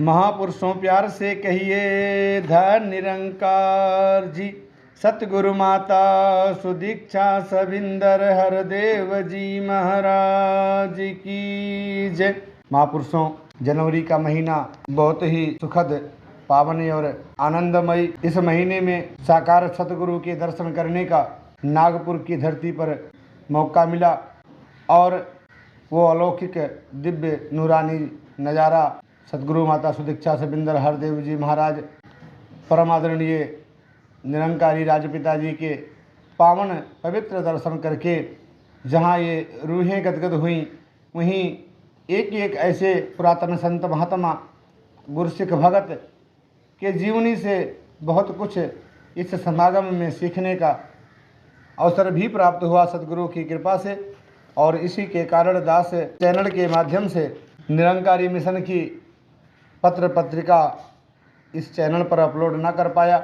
महापुरुषों प्यार से कहिए धन निरंकार जी। सतगुरु माता सुदीक्षा सविंदर हरदेव जी महाराज की जय। महापुरुषों, जनवरी का महीना बहुत ही सुखद, पावन और आनंदमयी। इस महीने में साकार सतगुरु के दर्शन करने का नागपुर की धरती पर मौका मिला और वो अलौकिक दिव्य नूरानी नज़ारा सतगुरु माता सुदीक्षा सविंदर हरदेव जी महाराज परम आदरणीय निरंकारी राजपिता जी के पावन पवित्र दर्शन करके जहाँ ये रूहें गदगद हुई, वहीं एक एक ऐसे पुरातन संत महात्मा गुरसिख भगत के जीवनी से बहुत कुछ इस समागम में सीखने का अवसर भी प्राप्त हुआ सतगुरु की कृपा से। और इसी के कारण दास चैनल के माध्यम से निरंकारी मिशन की पत्र पत्रिका इस चैनल पर अपलोड न कर पाया,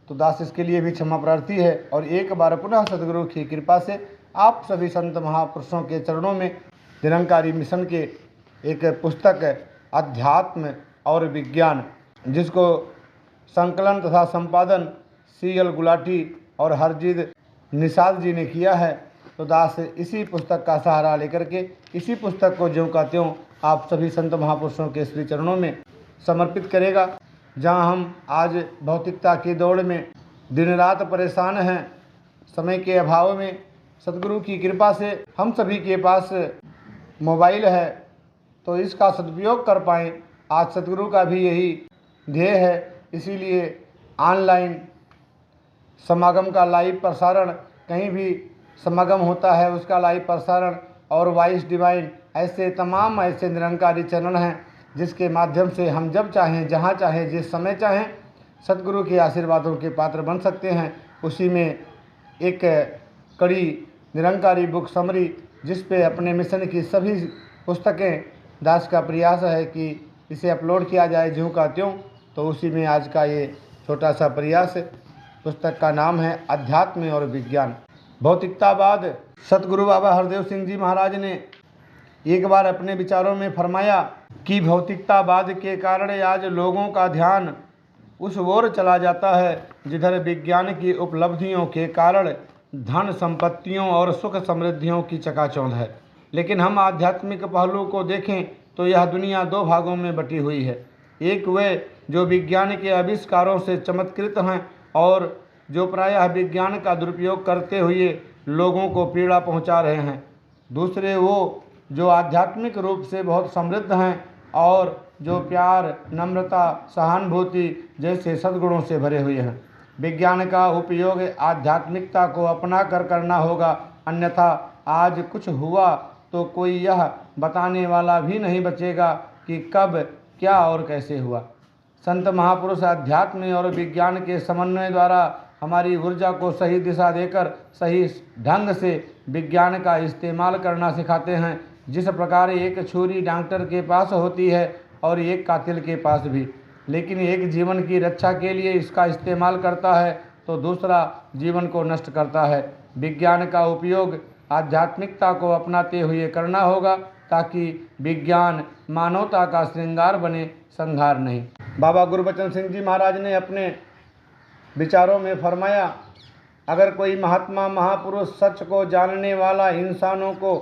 तो दास इसके लिए भी क्षमा प्रार्थी है। और एक बार पुनः सतगुरु की कृपा से आप सभी संत महापुरुषों के चरणों में निरंकारी मिशन के एक पुस्तक अध्यात्म और विज्ञान, जिसको संकलन तथा संपादन CL गुलाटी और हरजीत निषाद जी ने किया है, तो दास इसी पुस्तक का सहारा लेकर के इसी पुस्तक को ज्यों का त्यों आप सभी संत महापुरुषों के श्री चरणों में समर्पित करेगा। जहां हम आज भौतिकता की दौड़ में दिन रात परेशान हैं, समय के अभाव में सतगुरु की कृपा से हम सभी के पास मोबाइल है, तो इसका सदुपयोग कर पाएँ। आज सतगुरु का भी यही ध्येय है, इसीलिए ऑनलाइन समागम का लाइव प्रसारण, कहीं भी समागम होता है उसका लाइव प्रसारण, और वॉइस डिवाइन, ऐसे तमाम ऐसे निरंकारी चैनल हैं जिसके माध्यम से हम जब चाहें, जहां चाहें, जिस समय चाहें सतगुरु के आशीर्वादों के पात्र बन सकते हैं। उसी में एक कड़ी निरंकारी बुक समरी, जिस पे अपने मिशन की सभी पुस्तकें दास का प्रयास है कि इसे अपलोड किया जाए ज्यों का त्यों, तो उसी में आज का ये छोटा सा प्रयास। पुस्तक का नाम है अध्यात्म और विज्ञान। भौतिकतावाद। सतगुरु बाबा हरदेव सिंह जी महाराज ने एक बार अपने विचारों में फरमाया कि भौतिकतावाद के कारण आज लोगों का ध्यान उस ओर चला जाता है जिधर विज्ञान की उपलब्धियों के कारण धन संपत्तियों और सुख समृद्धियों की चकाचौंध है। लेकिन हम आध्यात्मिक पहलू को देखें तो यह दुनिया दो भागों में बटी हुई है। एक वे जो विज्ञान के आविष्कारों से चमत्कृत हैं और जो प्रायः विज्ञान का दुरुपयोग करते हुए लोगों को पीड़ा पहुंचा रहे हैं। दूसरे वो जो आध्यात्मिक रूप से बहुत समृद्ध हैं और जो प्यार, नम्रता, सहानुभूति जैसे सद्गुणों से भरे हुए हैं। विज्ञान का उपयोग आध्यात्मिकता को अपना कर करना होगा, अन्यथा आज कुछ हुआ तो कोई यह बताने वाला भी नहीं बचेगा कि कब, क्या और कैसे हुआ। संत महापुरुष अध्यात्म और विज्ञान के समन्वय द्वारा हमारी ऊर्जा को सही दिशा देकर सही ढंग से विज्ञान का इस्तेमाल करना सिखाते हैं। जिस प्रकार एक छुरी डॉक्टर के पास होती है और एक कातिल के पास भी, लेकिन एक जीवन की रक्षा के लिए इसका इस्तेमाल करता है तो दूसरा जीवन को नष्ट करता है। विज्ञान का उपयोग आध्यात्मिकता को अपनाते हुए करना होगा ताकि विज्ञान मानवता का श्रृंगार बने, संहार नहीं। बाबा गुरबचन सिंह जी महाराज ने अपने विचारों में फरमाया, अगर कोई महात्मा महापुरुष सच को जानने वाला इंसानों को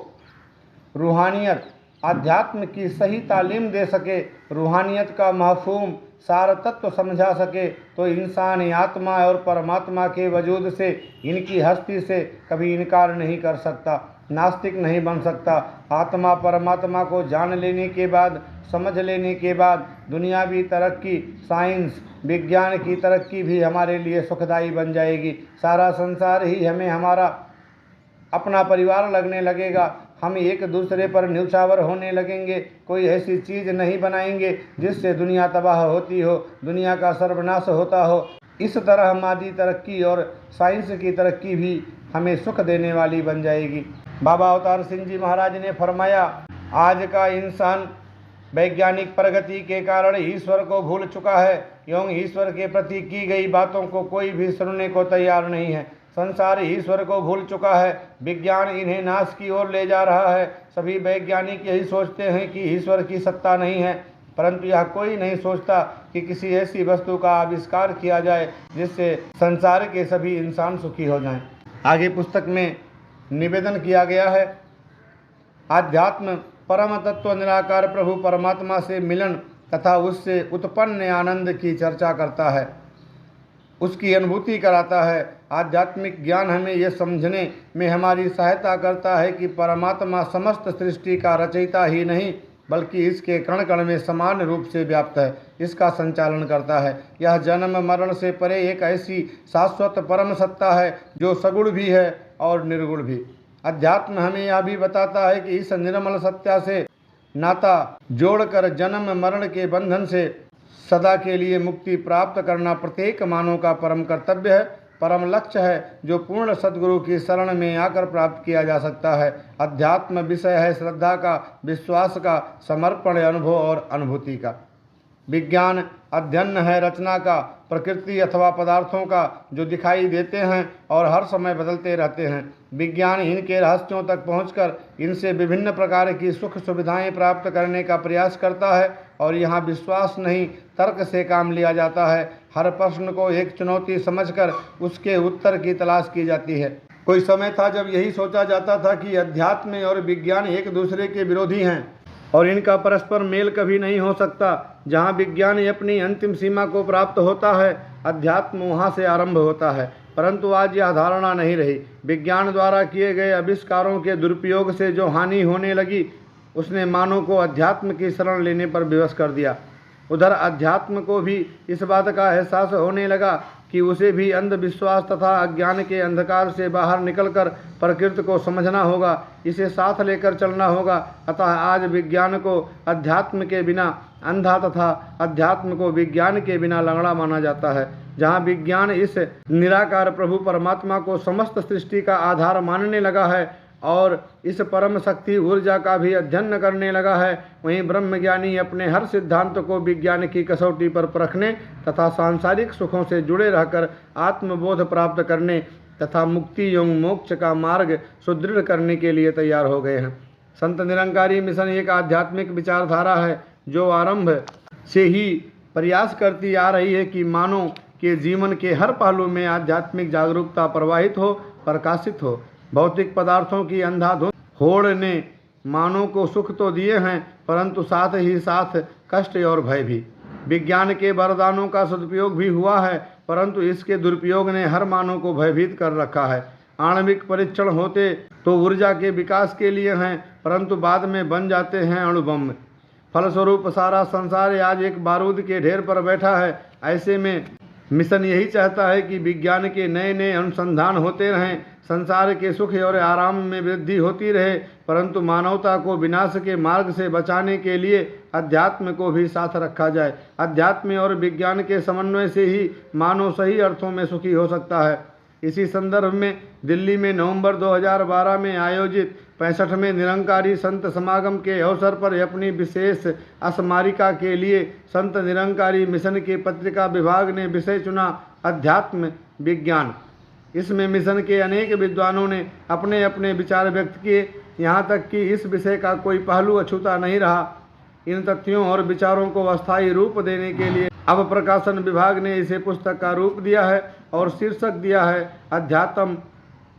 रूहानियत आध्यात्म की सही तालीम दे सके, रूहानियत का महफूम सार तत्व समझा सके, तो इंसान आत्मा और परमात्मा के वजूद से, इनकी हस्ती से कभी इनकार नहीं कर सकता, नास्तिक नहीं बन सकता। आत्मा परमात्मा को जान लेने के बाद, समझ लेने के बाद दुनियावी तरक्की, साइंस विज्ञान की तरक्की भी हमारे लिए सुखदायी बन जाएगी। सारा संसार ही हमें हमारा अपना परिवार लगने लगेगा। हम एक दूसरे पर न्यौछावर होने लगेंगे। कोई ऐसी चीज़ नहीं बनाएंगे जिससे दुनिया तबाह होती हो, दुनिया का सर्वनाश होता हो। इस तरह मादी तरक्की और साइंस की तरक्की भी हमें सुख देने वाली बन जाएगी। बाबा अवतार सिंह जी महाराज ने फरमाया, आज का इंसान वैज्ञानिक प्रगति के कारण ईश्वर को भूल चुका है एवं ईश्वर के प्रति की गई बातों को कोई भी सुनने को तैयार नहीं है। संसार ईश्वर को भूल चुका है। विज्ञान इन्हें नाश की ओर ले जा रहा है। सभी वैज्ञानिक यही सोचते हैं कि ईश्वर की सत्ता नहीं है, परंतु यह कोई नहीं सोचता कि किसी ऐसी वस्तु का आविष्कार किया जाए जिससे संसार के सभी इंसान सुखी हो जाएं। आगे पुस्तक में निवेदन किया गया है, आध्यात्म परम तत्व निराकार प्रभु परमात्मा से मिलन तथा उससे उत्पन्न आनंद की चर्चा करता है, उसकी अनुभूति कराता है। आध्यात्मिक ज्ञान हमें यह समझने में हमारी सहायता करता है कि परमात्मा समस्त सृष्टि का रचयिता ही नहीं बल्कि इसके कण कण में समान रूप से व्याप्त है, इसका संचालन करता है। यह जन्म मरण से परे एक ऐसी शाश्वत परम सत्ता है जो सगुण भी है और निर्गुण भी। अध्यात्म हमें यह भी बताता है कि इस निर्मल सत्या से नाता जोड़कर जन्म मरण के बंधन से सदा के लिए मुक्ति प्राप्त करना प्रत्येक मानव का परम कर्तव्य है, परम लक्ष्य है, जो पूर्ण सद्गुरु की शरण में आकर प्राप्त किया जा सकता है। अध्यात्म विषय है श्रद्धा का, विश्वास का, समर्पण, अनुभव और अनुभूति का। विज्ञान अध्ययन है रचना का, प्रकृति अथवा पदार्थों का जो दिखाई देते हैं और हर समय बदलते रहते हैं। विज्ञान इनके रहस्यों तक पहुंचकर इनसे विभिन्न प्रकार की सुख सुविधाएं प्राप्त करने का प्रयास करता है और यहाँ विश्वास नहीं तर्क से काम लिया जाता है। हर प्रश्न को एक चुनौती समझकर उसके उत्तर की तलाश की जाती है। कोई समय था जब यही सोचा जाता था कि अध्यात्म और विज्ञान एक दूसरे के विरोधी हैं और इनका परस्पर मेल कभी नहीं हो सकता। जहाँ विज्ञान अपनी अंतिम सीमा को प्राप्त होता है, अध्यात्म वहाँ से आरंभ होता है। परंतु आज यह धारणा नहीं रही। विज्ञान द्वारा किए गए आविष्कारों के दुरुपयोग से जो हानि होने लगी उसने मानव को अध्यात्म की शरण लेने पर विवश कर दिया। उधर अध्यात्म को भी इस बात का एहसास होने लगा कि उसे भी अंधविश्वास तथा अज्ञान के अंधकार से बाहर निकलकर प्रकृति को समझना होगा, इसे साथ लेकर चलना होगा। अतः आज विज्ञान को अध्यात्म के बिना अंधा तथा अध्यात्म को विज्ञान के बिना लंगड़ा माना जाता है। जहाँ विज्ञान इस निराकार प्रभु परमात्मा को समस्त सृष्टि का आधार मानने लगा है और इस परम शक्ति ऊर्जा का भी अध्ययन करने लगा है, वहीं ब्रह्मज्ञानी अपने हर सिद्धांत को विज्ञान की कसौटी पर परखने तथा सांसारिक सुखों से जुड़े रहकर आत्मबोध प्राप्त करने तथा मुक्ति एवं मोक्ष का मार्ग सुदृढ़ करने के लिए तैयार हो गए हैं। संत निरंकारी मिशन एक आध्यात्मिक विचारधारा है जो आरंभ से ही प्रयास करती आ रही है कि मानव के जीवन के हर पहलू में आध्यात्मिक जागरूकता प्रवाहित हो, प्रकाशित हो। भौतिक पदार्थों की अंधाधुंध होड़ ने मानव को सुख तो दिए हैं परंतु साथ ही साथ कष्ट और भय भी। विज्ञान के वरदानों का सदुपयोग भी हुआ है परंतु इसके दुरुपयोग ने हर मानव को भयभीत कर रखा है। आणविक परीक्षण होते तो ऊर्जा के विकास के लिए हैं परंतु बाद में बन जाते हैं अणुबम। फलस्वरूप सारा संसार आज एक बारूद के ढेर पर बैठा है। ऐसे में मिशन यही चाहता है कि विज्ञान के नए नए अनुसंधान होते रहें, संसार के सुख और आराम में वृद्धि होती रहे, परंतु मानवता को विनाश के मार्ग से बचाने के लिए अध्यात्म को भी साथ रखा जाए। अध्यात्म और विज्ञान के समन्वय से ही मानव सही अर्थों में सुखी हो सकता है। इसी संदर्भ में दिल्ली में नवंबर 2012 में आयोजित 65वें निरंकारी संत समागम के अवसर पर अपनी विशेष स्मारिका के लिए संत निरंकारी मिशन के पत्रिका विभाग ने विषय चुना अध्यात्म विज्ञान। इसमें मिशन के अनेक विद्वानों ने अपने अपने विचार व्यक्त किए, यहाँ तक कि इस विषय का कोई पहलू अछूता नहीं रहा। इन तथ्यों और विचारों को अस्थायी रूप देने के लिए अब प्रकाशन विभाग ने इसे पुस्तक का रूप दिया है और शीर्षक दिया है अध्यात्म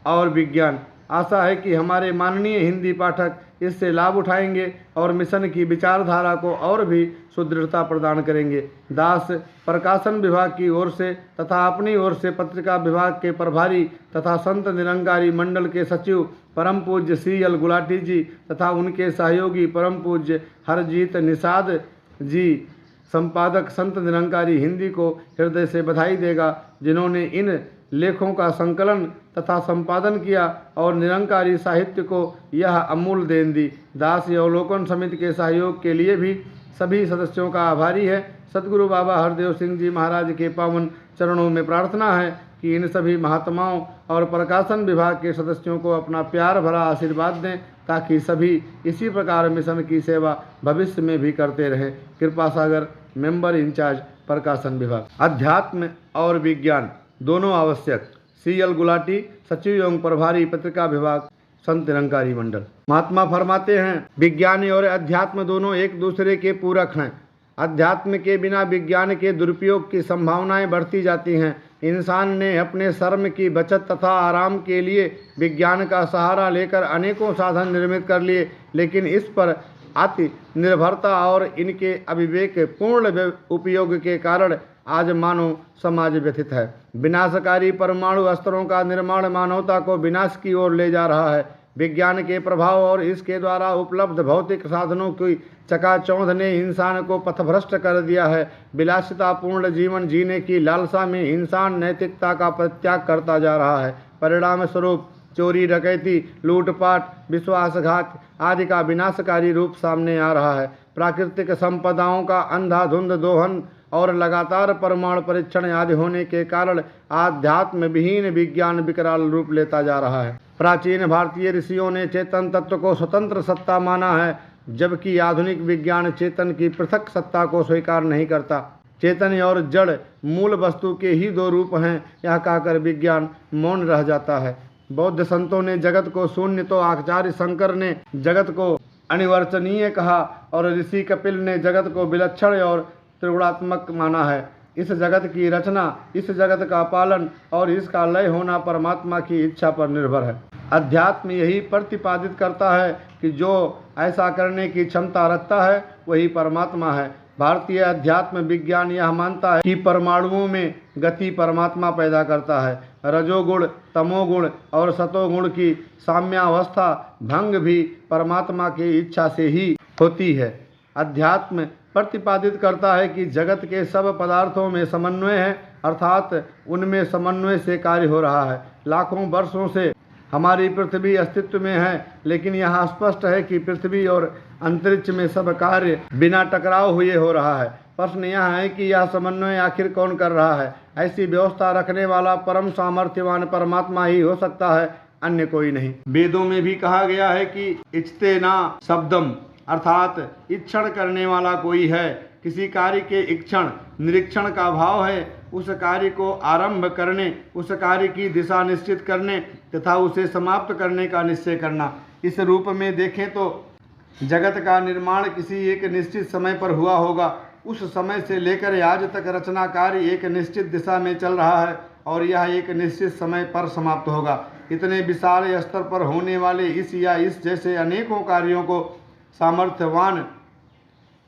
और विज्ञान। आशा है कि हमारे माननीय हिंदी पाठक इससे लाभ उठाएंगे और मिशन की विचारधारा को और भी सुदृढ़ता प्रदान करेंगे। दास प्रकाशन विभाग की ओर से तथा अपनी ओर से पत्रिका विभाग के प्रभारी तथा संत निरंकारी मंडल के सचिव परम पूज्य CL गुलाटी जी तथा उनके सहयोगी परम पूज्य हरजीत निषाद जी, संपादक संत निरंकारी हिंदी को हृदय से बधाई देगा जिन्होंने इन लेखों का संकलन तथा संपादन किया और निरंकारी साहित्य को यह अमूल्य देन दी। दास अवलोकन समिति के सहयोग के लिए भी सभी सदस्यों का आभारी है। सद्गुरु बाबा हरदेव सिंह जी महाराज के पावन चरणों में प्रार्थना है कि इन सभी महात्माओं और प्रकाशन विभाग के सदस्यों को अपना प्यार भरा आशीर्वाद दें ताकि सभी इसी प्रकार मिशन की सेवा भविष्य में भी करते रहें। कृपा सागर, मेंबर इंचार्ज प्रकाशन विभाग। अध्यात्म और विज्ञान दोनों आवश्यक। CL गुलाटी, सचिव एवं प्रभारी पत्रिका विभाग, संत निरंकारी मंडल। महात्मा फरमाते हैं विज्ञान और अध्यात्म दोनों एक दूसरे के पूरक हैं। अध्यात्म के बिना विज्ञान के दुरुपयोग की संभावनाएं बढ़ती जाती हैं। इंसान ने अपने श्रम की बचत तथा आराम के लिए विज्ञान का सहारा लेकर अनेकों साधन निर्मित कर लिए, लेकिन इस पर अति निर्भरता और इनके अविवेक पूर्ण उपयोग के कारण आज मानव समाज व्यथित है। विनाशकारी परमाणु अस्त्रों का निर्माण मानवता को विनाश की ओर ले जा रहा है। विज्ञान के प्रभाव और इसके द्वारा उपलब्ध भौतिक साधनों की चकाचौंध ने इंसान को पथभ्रष्ट कर दिया है। विलासितापूर्ण जीवन जीने की लालसा में इंसान नैतिकता का परित्याग करता जा रहा है। परिणाम स्वरूप चोरी, डकैती, लूटपाट, विश्वासघात आदि का विनाशकारी रूप सामने आ रहा है। प्राकृतिक संपदाओं का अंधाधुंध दोहन और लगातार परमाणु परीक्षण आदि होने के कारण आध्यात्म विहीन विज्ञान विकराल रूप लेता जा रहा है। प्राचीन भारतीय ऋषियों ने चेतन तत्व को स्वतंत्र सत्ता माना है, जबकि आधुनिक विज्ञान चेतन की पृथक सत्ता को स्वीकार नहीं करता। चेतन और जड़ मूल वस्तु के ही दो रूप हैं, यह कहकर विज्ञान मौन रह जाता है। बौद्ध संतों ने जगत को शून्य तो आचार्य शंकर ने जगत को अनिर्वचनीय कहा और ऋषि कपिल ने जगत को विलक्षण और त्रिगुणात्मक माना है। इस जगत की रचना, इस जगत का पालन और इसका लय होना परमात्मा की इच्छा पर निर्भर है। अध्यात्म यही प्रतिपादित करता है कि जो ऐसा करने की क्षमता रखता है वही परमात्मा है। भारतीय अध्यात्म विज्ञान यह मानता है कि परमाणुओं में गति परमात्मा पैदा करता है। रजोगुण, तमोगुण और सतोगुण की साम्यावस्था भंग भी परमात्मा की इच्छा से ही होती है। अध्यात्म प्रतिपादित करता है कि जगत के सब पदार्थों में समन्वय है, अर्थात उनमें समन्वय से कार्य हो रहा है। लाखों वर्षों से हमारी पृथ्वी अस्तित्व में है, लेकिन यह स्पष्ट है कि पृथ्वी और अंतरिक्ष में सब कार्य बिना टकराव हुए हो रहा है। प्रश्न यह है कि यह समन्वय आखिर कौन कर रहा है? ऐसी व्यवस्था रखने वाला परम सामर्थ्यवान परमात्मा ही हो सकता है, अन्य कोई नहीं। वेदों में भी कहा गया है कि इच्छते ना शब्दम, अर्थात इक्षण करने वाला कोई है। किसी कार्य के इक्षण निरीक्षण का भाव है, उस कार्य को आरंभ करने, उस कार्य की दिशा निश्चित करने तथा उसे समाप्त करने का निश्चय करना। इस रूप में देखें तो जगत का निर्माण किसी एक निश्चित समय पर हुआ होगा। उस समय से लेकर आज तक रचना कार्य एक निश्चित दिशा में चल रहा है और यह एक निश्चित समय पर समाप्त होगा। इतने विशाल स्तर पर होने वाले इस या इस जैसे अनेकों कार्यों को सामर्थ्यवान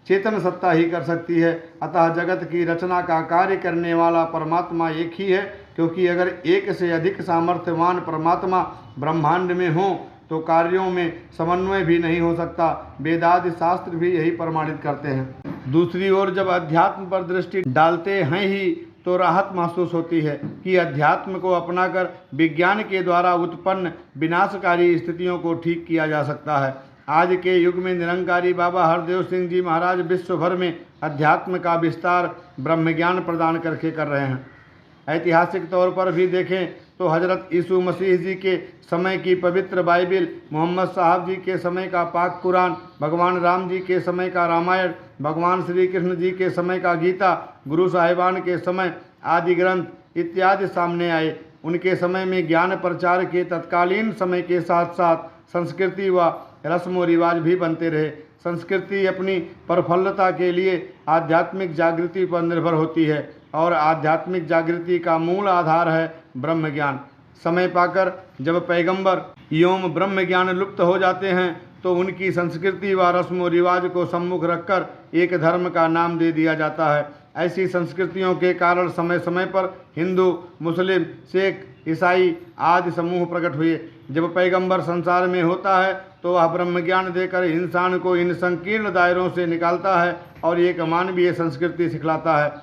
चेतन सत्ता ही कर सकती है। अतः जगत की रचना का कार्य करने वाला परमात्मा एक ही है, क्योंकि अगर एक से अधिक सामर्थ्यवान परमात्मा ब्रह्मांड में हो तो कार्यों में समन्वय भी नहीं हो सकता। वेदादि शास्त्र भी यही प्रमाणित करते हैं। दूसरी ओर जब अध्यात्म पर दृष्टि डालते हैं ही तो राहत महसूस होती है कि अध्यात्म को अपनाकर विज्ञान के द्वारा उत्पन्न विनाशकारी स्थितियों को ठीक किया जा सकता है। आज के युग में निरंकारी बाबा हरदेव सिंह जी महाराज विश्व भर में अध्यात्म का विस्तार ब्रह्मज्ञान प्रदान करके कर रहे हैं। ऐतिहासिक तौर पर भी देखें तो हजरत यीशु मसीह जी के समय की पवित्र बाइबिल, मोहम्मद साहब जी के समय का पाक कुरान, भगवान राम जी के समय का रामायण, भगवान श्री कृष्ण जी के समय का गीता, गुरु साहिबान के समय आदि ग्रंथ इत्यादि सामने आए। उनके समय में ज्ञान प्रचार के तत्कालीन समय के साथ साथ संस्कृति व रस्म व रिवाज भी बनते रहे। संस्कृति अपनी प्रफुल्लता के लिए आध्यात्मिक जागृति पर निर्भर होती है और आध्यात्मिक जागृति का मूल आधार है ब्रह्म ज्ञान। समय पाकर जब पैगंबर एवं ब्रह्म ज्ञान लुप्त हो जाते हैं तो उनकी संस्कृति व रस्म व रिवाज को सम्मुख रखकर एक धर्म का नाम दे दिया जाता है। ऐसी संस्कृतियों के कारण समय समय पर हिंदू, मुस्लिम, सिख, ईसाई आदि समूह प्रकट हुए। जब पैगंबर संसार में होता है तो वह ब्रह्म ज्ञान देकर इंसान को इन संकीर्ण दायरों से निकालता है और एक मानवीय संस्कृति सिखलाता है।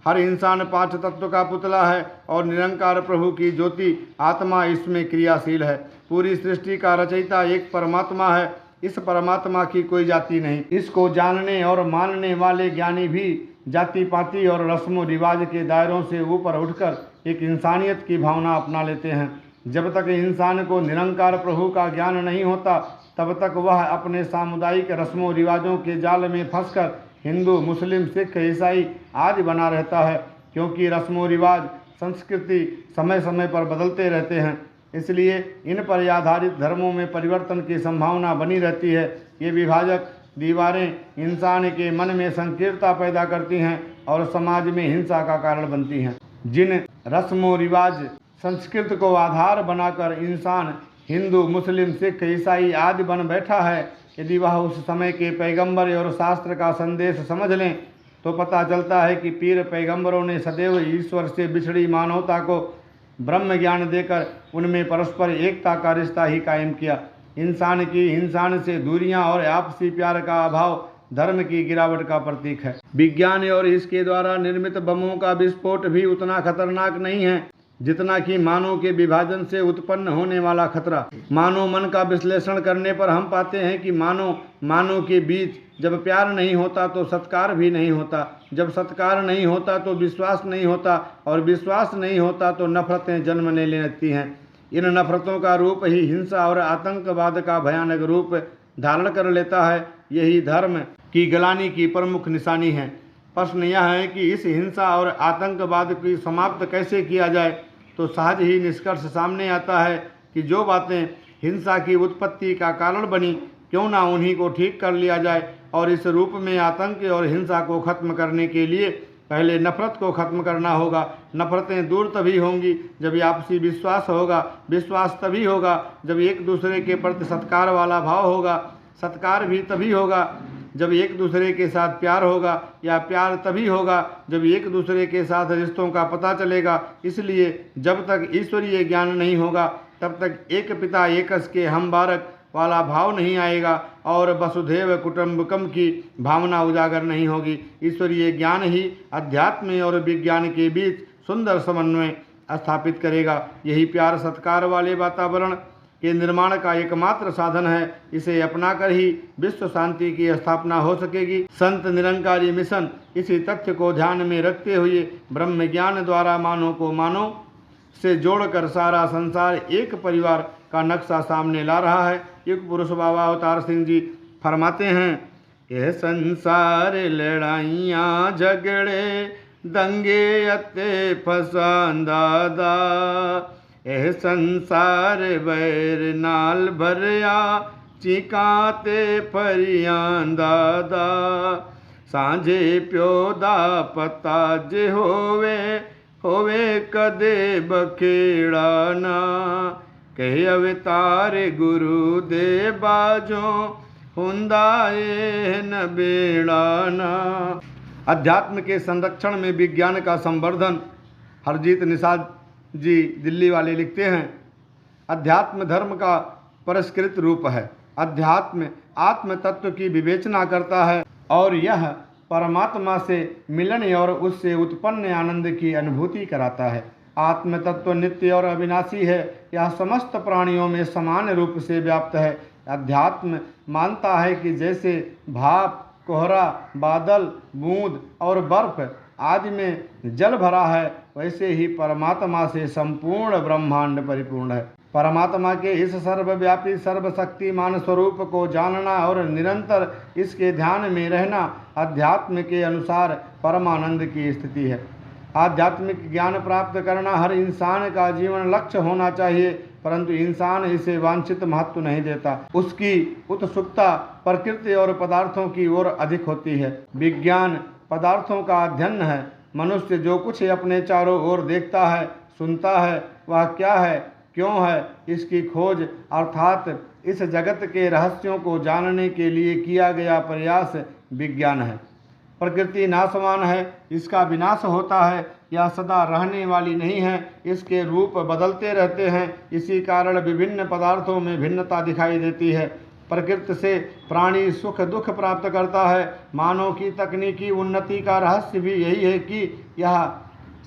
हर इंसान पांच तत्व का पुतला है और निरंकार प्रभु की ज्योति आत्मा इसमें क्रियाशील है। पूरी सृष्टि का रचयिता एक परमात्मा है। इस परमात्मा की कोई जाति नहीं। इसको जानने और मानने वाले ज्ञानी भी जाति पाति और रस्म रिवाज के दायरों से ऊपर उठकर एक इंसानियत की भावना अपना लेते हैं। जब तक इंसान को निरंकार प्रभु का ज्ञान नहीं होता तब तक वह अपने सामुदायिक रस्मों रिवाजों के जाल में फंसकर हिंदू, मुस्लिम, सिख, ईसाई आदि बना रहता है, क्योंकि रस्मों रिवाज, संस्कृति समय समय पर बदलते रहते हैं। इसलिए इन पर आधारित धर्मों में परिवर्तन की संभावना बनी रहती है। ये विभाजक दीवारें इंसान के मन में संकीर्णता पैदा करती हैं और समाज में हिंसा का कारण बनती हैं। जिन रस्मों रिवाज संस्कृति को आधार बनाकर इंसान हिंदू, मुस्लिम, सिख, ईसाई आदि बन बैठा है, यदि वह उस समय के पैगंबर और शास्त्र का संदेश समझ लें तो पता चलता है कि पीर पैगंबरों ने सदैव ईश्वर से बिछड़ी मानवता को ब्रह्म ज्ञान देकर उनमें परस्पर एकता का रिश्ता ही कायम किया। इंसान से दूरियां और आपसी प्यार का अभाव धर्म की गिरावट का प्रतीक है। विज्ञान और इसके द्वारा निर्मित बमों का विस्फोट भी उतना खतरनाक नहीं है जितना कि मानव के विभाजन से उत्पन्न होने वाला खतरा। मानव मन का विश्लेषण करने पर हम पाते हैं कि मानव के बीच जब प्यार नहीं होता तो सत्कार भी नहीं होता, जब सत्कार नहीं होता तो विश्वास नहीं होता, और विश्वास नहीं होता तो नफरतें जन्म ले लगती हैं। इन नफरतों का रूप ही हिंसा और आतंकवाद का भयानक रूप धारण कर लेता है। यही धर्म की गलानी की प्रमुख निशानी है। प्रश्न यह है कि इस हिंसा और आतंकवाद की समाप्त कैसे किया जाए, तो सहज ही निष्कर्ष सामने आता है कि जो बातें हिंसा की उत्पत्ति का कारण बनी, क्यों ना उन्हीं को ठीक कर लिया जाए। और इस रूप में आतंक और हिंसा को खत्म करने के लिए पहले नफरत को खत्म करना होगा। नफरतें दूर तभी होंगी जब आपसी विश्वास होगा, विश्वास तभी होगा जब एक दूसरे के प्रति सत्कार वाला भाव होगा, सत्कार भी तभी होगा जब एक दूसरे के साथ प्यार होगा, या प्यार तभी होगा जब एक दूसरे के साथ रिश्तों का पता चलेगा। इसलिए जब तक ईश्वरीय ज्ञान नहीं होगा तब तक एक पिता एकस के हम बारक वाला भाव नहीं आएगा और वसुधैव कुटुंबकम की भावना उजागर नहीं होगी। ईश्वरीय ज्ञान ही अध्यात्म और विज्ञान के बीच सुंदर समन्वय स्थापित करेगा। यही प्यार सत्कार वाले वातावरण के निर्माण का एकमात्र साधन है। इसे अपनाकर ही विश्व शांति की स्थापना हो सकेगी। संत निरंकारी मिशन इसी तथ्य को ध्यान में रखते हुए ब्रह्म ज्ञान द्वारा मानव को मानव से जोड़कर सारा संसार एक परिवार का नक्शा सामने ला रहा है। युग पुरुष बाबा अवतार सिंह जी फरमाते हैं, यह संसार लड़ाइयाँ झगड़े दंगे अते फसांदादा, यह संसार बैर नाल भरिया चिकाते फरियां दादा, सांझे प्योदा पता जे होवे कदे बखेड़ा ना, कहे अवतार गुरु दे बाजो हुंदा न बेड़ा ना। अध्यात्म के संरक्षण में विज्ञान का संवर्धन। हरजीत निषाद जी दिल्ली वाले लिखते हैं, अध्यात्म धर्म का परिष्कृत रूप है। अध्यात्म आत्म तत्व की विवेचना करता है और यह परमात्मा से मिलन और उससे उत्पन्न आनंद की अनुभूति कराता है। आत्म तत्व नित्य और अविनाशी है। यह समस्त प्राणियों में समान रूप से व्याप्त है। अध्यात्म मानता है कि जैसे भाप, कोहरा, बादल, बूंद और बर्फ आदि में जल भरा है, वैसे ही परमात्मा से संपूर्ण ब्रह्मांड परिपूर्ण है। परमात्मा के इस सर्वव्यापी सर्वशक्तिमान स्वरूप को जानना और निरंतर इसके ध्यान में रहना अध्यात्म के अनुसार परमानंद की स्थिति है। आध्यात्मिक ज्ञान प्राप्त करना हर इंसान का जीवन लक्ष्य होना चाहिए, परंतु इंसान इसे वांछित महत्व नहीं देता। उसकी उत्सुकता प्रकृति और पदार्थों की ओर अधिक होती है। विज्ञान पदार्थों का अध्ययन है। मनुष्य जो कुछ अपने चारों ओर देखता है, सुनता है, वह क्या है, क्यों है, इसकी खोज अर्थात इस जगत के रहस्यों को जानने के लिए किया गया प्रयास विज्ञान है। प्रकृति नाशवान है, इसका विनाश होता है, यह सदा रहने वाली नहीं है, इसके रूप बदलते रहते हैं। इसी कारण विभिन्न पदार्थों में भिन्नता दिखाई देती है। प्रकृति से प्राणी सुख दुख प्राप्त करता है। मानव की तकनीकी उन्नति का रहस्य भी यही है कि यह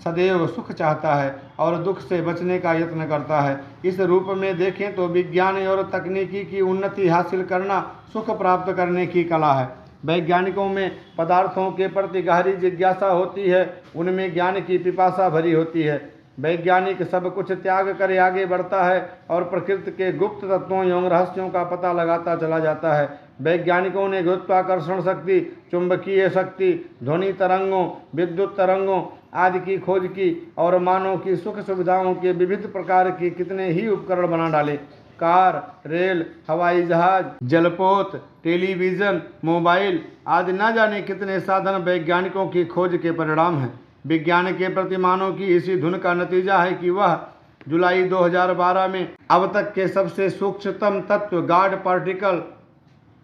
सदैव सुख चाहता है और दुख से बचने का यत्न करता है। इस रूप में देखें तो विज्ञान और तकनीकी की उन्नति हासिल करना सुख प्राप्त करने की कला है। वैज्ञानिकों में पदार्थों के प्रति गहरी जिज्ञासा होती है, उनमें ज्ञान की पिपासा भरी होती है। वैज्ञानिक सब कुछ त्याग कर आगे बढ़ता है और प्रकृति के गुप्त तत्वों एवं रहस्यों का पता लगाता चला जाता है। वैज्ञानिकों ने गुरुत्वाकर्षण शक्ति, चुंबकीय शक्ति, ध्वनि तरंगों, विद्युत तरंगों आदि की खोज की और मानव की सुख सुविधाओं के विविध प्रकार के कितने ही उपकरण बना डाले। कार, रेल, हवाई जहाज, जलपोत, टेलीविज़न, मोबाइल आदि न जाने कितने साधन वैज्ञानिकों की खोज के परिणाम हैं। विज्ञान के प्रतिमानों की इसी धुन का नतीजा है कि वह जुलाई 2012 में अब तक के सबसे सूक्ष्मतम तत्व गॉड पार्टिकल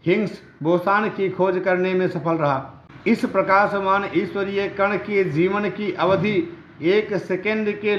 हिग्स बोसान की खोज करने में सफल रहा। इस प्रकाशमान ईश्वरीय कण के जीवन की अवधि 1 सेकंड के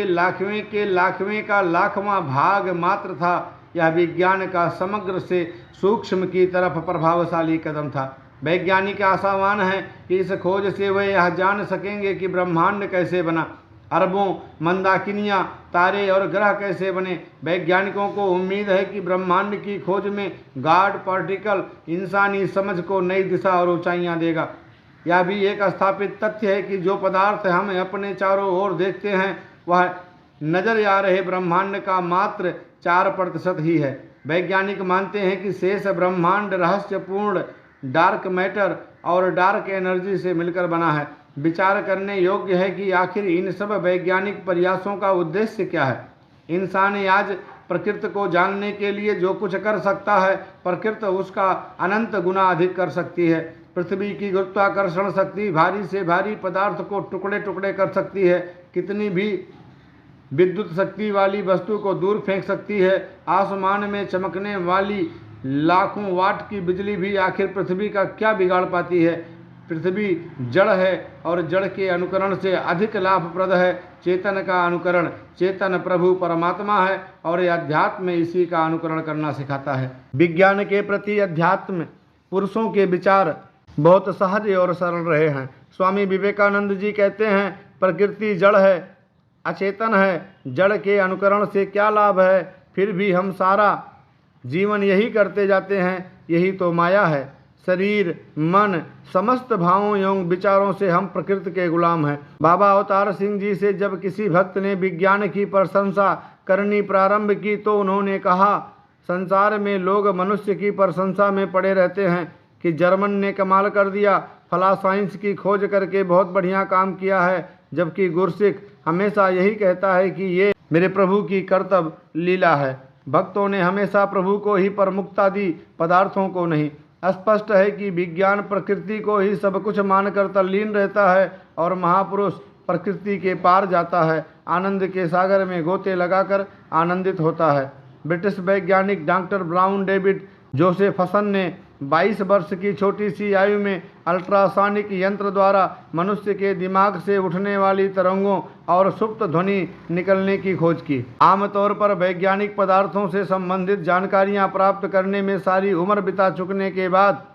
लाखवें का लाखवां भाग मात्र था। यह विज्ञान का समग्र से सूक्ष्म की तरफ प्रभावशाली कदम था। वैज्ञानिक आशावान हैं कि इस खोज से वे यह जान सकेंगे कि ब्रह्मांड कैसे बना, अरबों मंदाकिनियाँ, तारे और ग्रह कैसे बने। वैज्ञानिकों को उम्मीद है कि ब्रह्मांड की खोज में गॉड पार्टिकल इंसानी समझ को नई दिशा और ऊंचाइयां देगा। यह भी एक स्थापित तथ्य है कि जो पदार्थ हम अपने चारों ओर देखते हैं वह नजर आ रहे ब्रह्मांड का मात्र 4% ही है। वैज्ञानिक मानते हैं कि शेष ब्रह्मांड रहस्यपूर्ण डार्क मैटर और डार्क एनर्जी से मिलकर बना है। विचार करने योग्य है कि आखिर इन सब वैज्ञानिक प्रयासों का उद्देश्य क्या है। इंसान आज प्रकृति को जानने के लिए जो कुछ कर सकता है, प्रकृति उसका अनंत गुना अधिक कर सकती है। पृथ्वी की गुरुत्वाकर्षण शक्ति भारी से भारी पदार्थ को टुकड़े टुकड़े कर सकती है, कितनी भी विद्युत शक्ति वाली वस्तु को दूर फेंक सकती है। आसमान में चमकने वाली लाखों वाट की बिजली भी आखिर पृथ्वी का क्या बिगाड़ पाती है। पृथ्वी जड़ है और जड़ के अनुकरण से अधिक लाभप्रद है चेतन का अनुकरण। चेतन प्रभु परमात्मा है और ये अध्यात्म इसी का अनुकरण करना सिखाता है। विज्ञान के प्रति अध्यात्म पुरुषों के विचार बहुत सहज और सरल रहे हैं। स्वामी विवेकानंद जी कहते हैं, प्रकृति जड़ है, अचेतन है, जड़ के अनुकरण से क्या लाभ है, फिर भी हम सारा जीवन यही करते जाते हैं, यही तो माया है। शरीर, मन, समस्त भावों एवं विचारों से हम प्रकृति के गुलाम हैं। बाबा अवतार सिंह जी से जब किसी भक्त ने विज्ञान की प्रशंसा करनी प्रारंभ की तो उन्होंने कहा, संसार में लोग मनुष्य की प्रशंसा में पड़े रहते हैं कि जर्मन ने कमाल कर दिया, फला साइंस की खोज करके बहुत बढ़िया काम किया है, जबकि गुरसिख हमेशा यही कहता है कि ये मेरे प्रभु की कर्तव्य लीला है। भक्तों ने हमेशा प्रभु को ही प्रमुखता दी, पदार्थों को नहीं। स्पष्ट है कि विज्ञान प्रकृति को ही सब कुछ मानकर तल्लीन रहता है और महापुरुष प्रकृति के पार जाता है, आनंद के सागर में गोते लगाकर आनंदित होता है। ब्रिटिश वैज्ञानिक डॉक्टर ब्राउन डेविड जोसेफसन ने 22 वर्ष की छोटी सी आयु में अल्ट्रासॉनिक यंत्र द्वारा मनुष्य के दिमाग से उठने वाली तरंगों और सुप्त ध्वनि निकलने की खोज की। आमतौर पर वैज्ञानिक पदार्थों से संबंधित जानकारियां प्राप्त करने में सारी उम्र बिता चुकने के बाद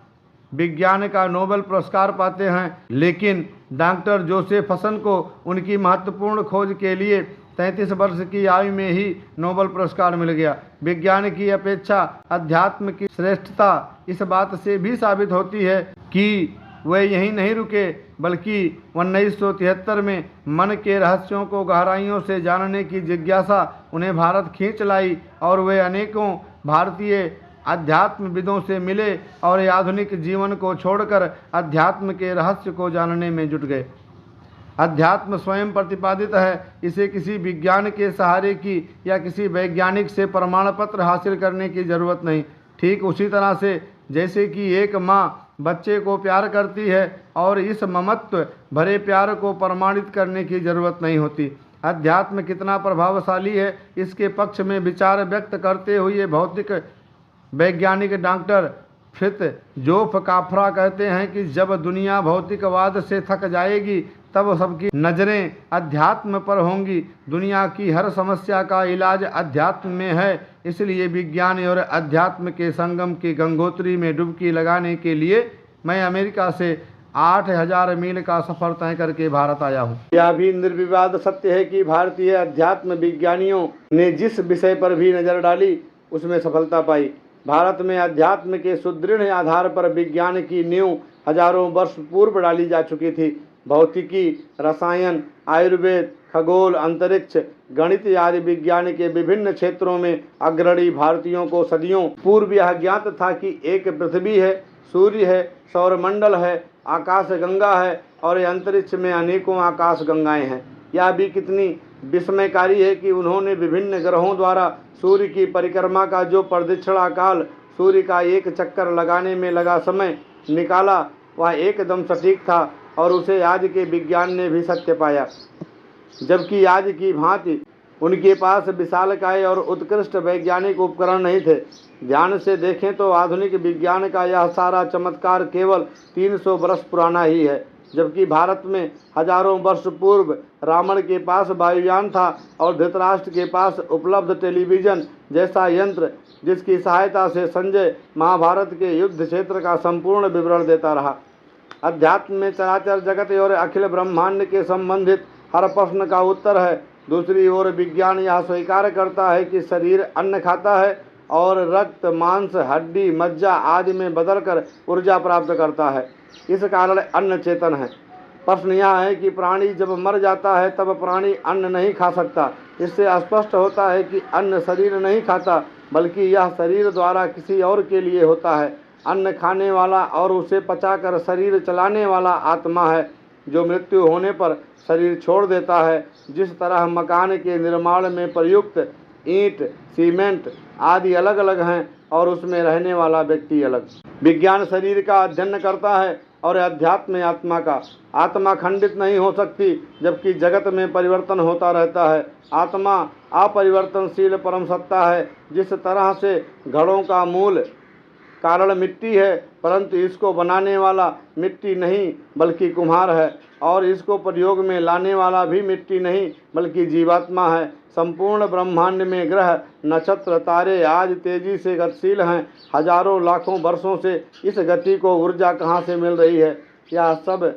विज्ञान का नोबेल पुरस्कार पाते हैं, लेकिन डॉक्टर जोसेफसन को उनकी महत्वपूर्ण खोज के लिए 33 वर्ष की आयु में ही नोबेल पुरस्कार मिल गया। विज्ञान की अपेक्षा अध्यात्म की श्रेष्ठता इस बात से भी साबित होती है कि वे यहीं नहीं रुके, बल्कि 1973 में मन के रहस्यों को गहराइयों से जानने की जिज्ञासा उन्हें भारत खींच लाई और वे अनेकों भारतीय अध्यात्मविदों से मिले और आधुनिक जीवन को छोड़कर अध्यात्म के रहस्य को जानने में जुट गए। अध्यात्म स्वयं प्रतिपादित है, इसे किसी विज्ञान के सहारे की या किसी वैज्ञानिक से प्रमाण पत्र हासिल करने की जरूरत नहीं। ठीक उसी तरह से जैसे कि एक माँ बच्चे को प्यार करती है और इस ममत्व भरे प्यार को प्रमाणित करने की जरूरत नहीं होती। अध्यात्म कितना प्रभावशाली है इसके पक्ष में विचार व्यक्त करते हुए भौतिक वैज्ञानिक डॉक्टर फ्रित्जोफ काफ्रा कहते हैं कि जब दुनिया भौतिकवाद से थक जाएगी तब सबकी नज़रें अध्यात्म पर होंगी। दुनिया की हर समस्या का इलाज अध्यात्म में है, इसलिए विज्ञान और अध्यात्म के संगम की गंगोत्री में डुबकी लगाने के लिए मैं अमेरिका से 8000 मील का सफर तय करके भारत आया हूँ। यह भी निर्विवाद सत्य है कि भारतीय अध्यात्म विज्ञानियों ने जिस विषय पर भी नज़र डाली उसमें सफलता पाई। भारत में अध्यात्म के सुदृढ़ आधार पर विज्ञान की नींव हजारों वर्ष पूर्व डाली जा चुकी थी। भौतिकी, रसायन, आयुर्वेद, खगोल, अंतरिक्ष, गणित आदि विज्ञान के विभिन्न क्षेत्रों में अग्रणी भारतीयों को सदियों पूर्व यह ज्ञात था कि एक पृथ्वी है, सूर्य है, सौरमंडल है, आकाश गंगा है और अंतरिक्ष में अनेकों आकाश गंगाएं हैं। यह भी कितनी विस्मयकारी है कि उन्होंने विभिन्न ग्रहों द्वारा सूर्य की परिक्रमा का जो प्रदक्षिणा काल, सूर्य का एक चक्कर लगाने में लगा समय निकाला, वह एकदम सटीक था और उसे आज के विज्ञान ने भी सत्य पाया। जबकि आज की भांति उनके पास विशालकाय और उत्कृष्ट वैज्ञानिक उपकरण नहीं थे। ध्यान से देखें तो आधुनिक विज्ञान का यह सारा चमत्कार केवल 300 वर्ष पुराना ही है, जबकि भारत में हजारों वर्ष पूर्व रावण के पास वायुयान था और धृतराष्ट्र के पास उपलब्ध टेलीविज़न जैसा यंत्र, जिसकी सहायता से संजय महाभारत के युद्ध क्षेत्र का संपूर्ण विवरण देता रहा। अध्यात्म में चराचर जगत और अखिल ब्रह्मांड के संबंधित हर प्रश्न का उत्तर है। दूसरी ओर विज्ञान यह स्वीकार करता है कि शरीर अन्न खाता है और रक्त, मांस, हड्डी, मज्जा आदि में बदलकर ऊर्जा प्राप्त करता है। इस कारण अन्न चेतन है। प्रश्न यह है कि प्राणी जब मर जाता है तब प्राणी अन्न नहीं खा सकता। इससे स्पष्ट होता है कि अन्न शरीर नहीं खाता, बल्कि यह शरीर द्वारा किसी और के लिए होता है। अन्न खाने वाला और उसे पचाकर शरीर चलाने वाला आत्मा है, जो मृत्यु होने पर शरीर छोड़ देता है। जिस तरह मकान के निर्माण में प्रयुक्त ईंट, सीमेंट आदि अलग अलग हैं और उसमें रहने वाला व्यक्ति अलग। विज्ञान शरीर का अध्ययन करता है और अध्यात्म आत्मा का। आत्मा खंडित नहीं हो सकती, जबकि जगत में परिवर्तन होता रहता है। आत्मा अपरिवर्तनशील परम सत्ता है। जिस तरह से घड़ों का मूल कारण मिट्टी है, परंतु इसको बनाने वाला मिट्टी नहीं बल्कि कुम्हार है, और इसको प्रयोग में लाने वाला भी मिट्टी नहीं बल्कि जीवात्मा है। संपूर्ण ब्रह्मांड में ग्रह, नक्षत्र, तारे आज तेजी से गतिशील हैं। हजारों लाखों वर्षों से इस गति को ऊर्जा कहाँ से मिल रही है? यह सब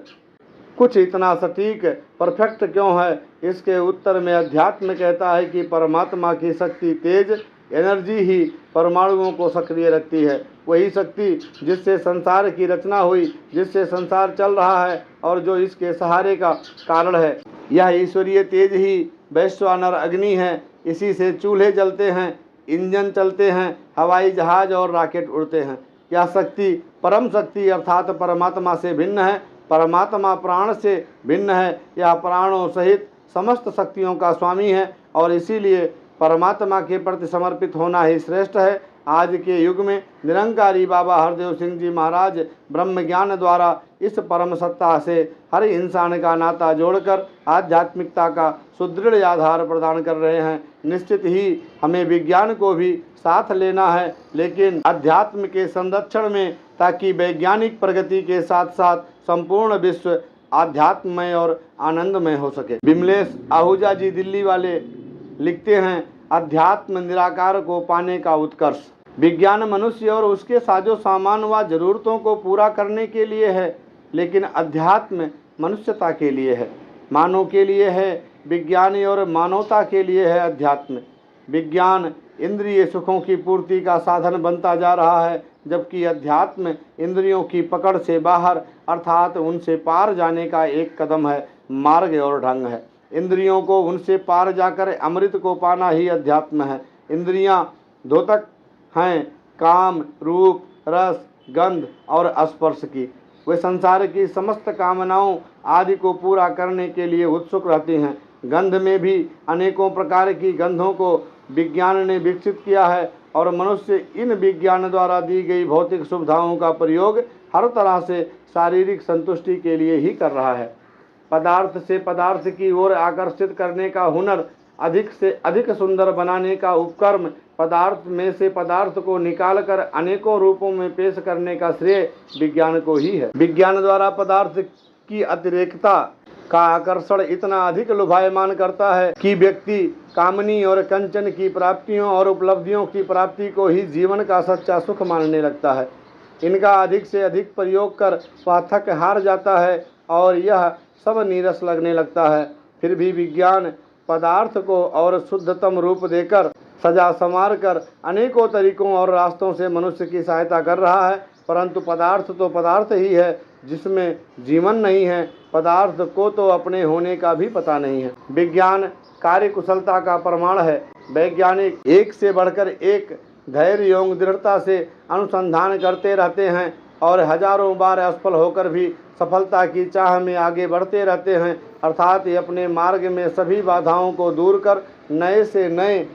कुछ इतना सटीक परफेक्ट क्यों है? इसके उत्तर में अध्यात्म कहता है कि परमात्मा की शक्ति, तेज एनर्जी ही परमाणुओं को सक्रिय रखती है। वही शक्ति जिससे संसार की रचना हुई, जिससे संसार चल रहा है और जो इसके सहारे का कारण है। यह ईश्वरीय तेज ही वैश्वानर अग्नि है। इसी से चूल्हे जलते हैं, इंजन चलते हैं, हवाई जहाज और रॉकेट उड़ते हैं। यह शक्ति परम शक्ति अर्थात परमात्मा से भिन्न है। परमात्मा प्राण से भिन्न है। यह प्राणों सहित समस्त शक्तियों का स्वामी है और इसीलिए परमात्मा के प्रति समर्पित होना ही श्रेष्ठ है। आज के युग में निरंकारी बाबा हरदेव सिंह जी महाराज ब्रह्म ज्ञान द्वारा इस परम सत्ता से हर इंसान का नाता जोड़कर आध्यात्मिकता का सुदृढ़ आधार प्रदान कर रहे हैं। निश्चित ही हमें विज्ञान को भी साथ लेना है, लेकिन अध्यात्म के संरक्षण में, ताकि वैज्ञानिक प्रगति के साथ साथ संपूर्ण विश्व आध्यात्ममय और आनंदमय हो सके। विमलेश आहूजा जी दिल्ली वाले लिखते हैं, अध्यात्म निराकार को पाने का उत्कर्ष। विज्ञान मनुष्य और उसके साजो सामान व जरूरतों को पूरा करने के लिए है, लेकिन अध्यात्म मनुष्यता के लिए है, मानव के लिए है। विज्ञानी और मानवता के लिए है अध्यात्म। विज्ञान इंद्रिय सुखों की पूर्ति का साधन बनता जा रहा है, जबकि अध्यात्म इंद्रियों की पकड़ से बाहर अर्थात उनसे पार जाने का एक कदम है, मार्ग और ढंग है। इंद्रियों को उनसे पार जाकर अमृत को पाना ही अध्यात्म है। इंद्रियां द्योतक हैं काम, रूप, रस, गंध और स्पर्श की। वे संसार की समस्त कामनाओं आदि को पूरा करने के लिए उत्सुक रहती हैं। गंध में भी अनेकों प्रकार की गंधों को विज्ञान ने विकसित किया है और मनुष्य इन विज्ञान द्वारा दी गई भौतिक सुविधाओं का प्रयोग हर तरह से शारीरिक संतुष्टि के लिए ही कर रहा है। पदार्थ से पदार्थ की ओर आकर्षित करने का हुनर, अधिक से अधिक सुंदर बनाने का उपक्रम, पदार्थ में से पदार्थ को निकालकर अनेकों रूपों में पेश करने का श्रेय विज्ञान को ही है। विज्ञान द्वारा पदार्थ की अतिरेकता का आकर्षण इतना अधिक लुभायमान करता है कि व्यक्ति कामनी और कंचन की प्राप्तियों और उपलब्धियों की प्राप्ति को ही जीवन का सच्चा सुख मानने लगता है। इनका अधिक से अधिक प्रयोग कर वह थक हार जाता है और यह सब नीरस लगने लगता है। फिर भी विज्ञान पदार्थ को और शुद्धतम रूप देकर, सजा संवार कर अनेकों तरीकों और रास्तों से मनुष्य की सहायता कर रहा है, परंतु पदार्थ तो पदार्थ ही है जिसमें जीवन नहीं है। पदार्थ को तो अपने होने का भी पता नहीं है। विज्ञान कार्य कुशलता का प्रमाण है। वैज्ञानिक एक से बढ़कर एक धैर्य एवं दृढ़ता से अनुसंधान करते रहते हैं और हजारों बार असफल होकर भी सफलता की चाह में आगे बढ़ते रहते हैं। अर्थात ये अपने मार्ग में सभी बाधाओं को दूर कर नए से नए